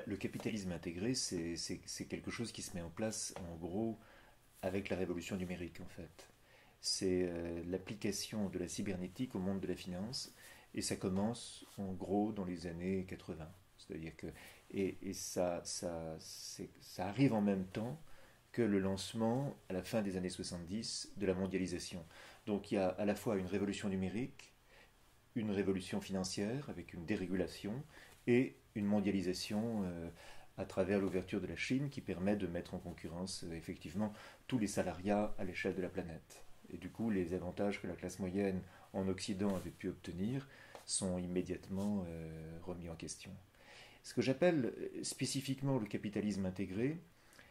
Le capitalisme intégré, c'est quelque chose qui se met en place, en gros, avec la révolution numérique, en fait. C'est l'application de la cybernétique au monde de la finance, et ça commence, en gros, dans les années 80. C'est-à-dire que, et ça arrive en même temps que le lancement, à la fin des années 70, de la mondialisation. Donc il y a à la fois une révolution numérique, une révolution financière avec une dérégulation et une mondialisation à travers l'ouverture de la Chine qui permet de mettre en concurrence effectivement tous les salariats à l'échelle de la planète. Et du coup, les avantages que la classe moyenne en Occident avait pu obtenir sont immédiatement remis en question. Ce que j'appelle spécifiquement le capitalisme intégré,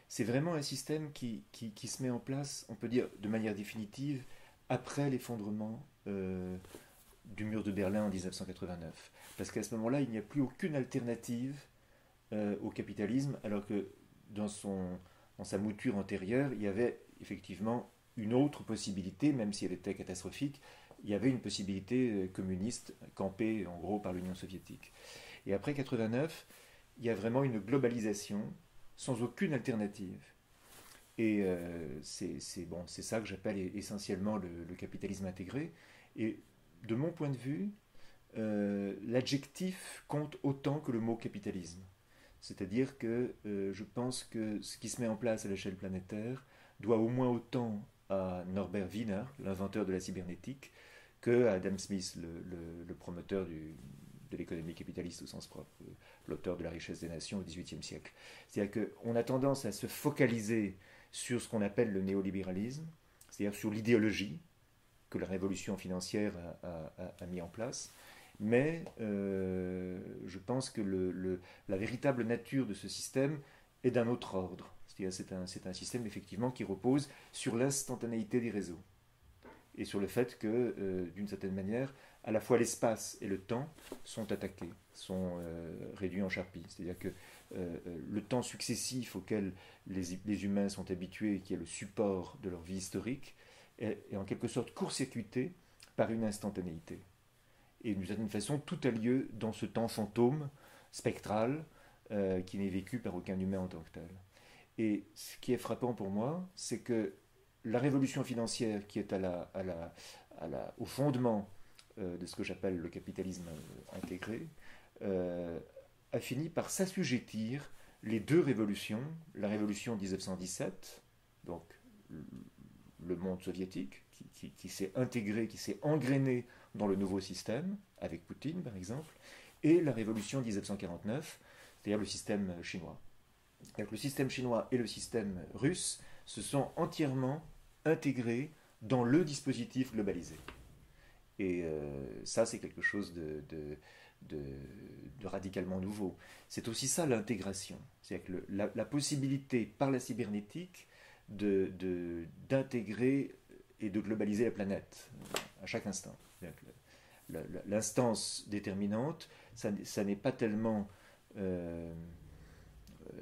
c'est vraiment un système qui se met en place, on peut dire de manière définitive, après l'effondrement du mur de Berlin en 1989. Parce qu'à ce moment-là, il n'y a plus aucune alternative au capitalisme, alors que dans sa mouture antérieure, il y avait effectivement une autre possibilité, même si elle était catastrophique, il y avait une possibilité communiste campée en gros par l'Union soviétique. Et après 89, il y a vraiment une globalisation sans aucune alternative. Et c'est ça que j'appelle essentiellement le capitalisme intégré. Et de mon point de vue, l'adjectif compte autant que le mot capitalisme. C'est-à-dire que je pense que ce qui se met en place à l'échelle planétaire doit au moins autant à Norbert Wiener, l'inventeur de la cybernétique, que à Adam Smith, le promoteur de l'économie capitaliste au sens propre, l'auteur de La richesse des nations au XVIIIe siècle. C'est-à-dire qu'on a tendance à se focaliser sur ce qu'on appelle le néolibéralisme, c'est-à-dire sur l'idéologie que la révolution financière a mis en place, mais je pense que la véritable nature de ce système est d'un autre ordre. C'est un système effectivement qui repose sur l'instantanéité des réseaux et sur le fait que, d'une certaine manière, à la fois l'espace et le temps sont attaqués, sont réduits en charpie. C'est-à-dire que le temps successif auquel les humains sont habitués, qui est le support de leur vie historique, est en quelque sorte court-circuité par une instantanéité. Et d'une certaine façon, tout a lieu dans ce temps fantôme, spectral, qui n'est vécu par aucun humain en tant que tel. Et ce qui est frappant pour moi, c'est que la révolution financière qui est au fondement de ce que j'appelle le capitalisme intégré, a fini par s'assujettir les deux révolutions, la révolution 1917, donc le monde soviétique, qui s'est intégré, qui s'est engrainé dans le nouveau système, avec Poutine par exemple, et la révolution 1949, c'est-à-dire le système chinois. Donc, le système chinois et le système russe se sont entièrement intégrés dans le dispositif globalisé. Et ça, c'est quelque chose de radicalement nouveau. C'est aussi ça l'intégration. C'est-à-dire que la possibilité par la cybernétique d'intégrer et de globaliser la planète à chaque instant. L'instance déterminante, ça n'est pas tellement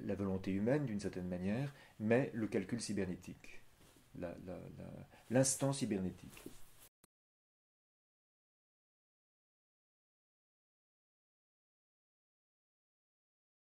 la volonté humaine d'une certaine manière, mais le calcul cybernétique, l'instant cybernétique.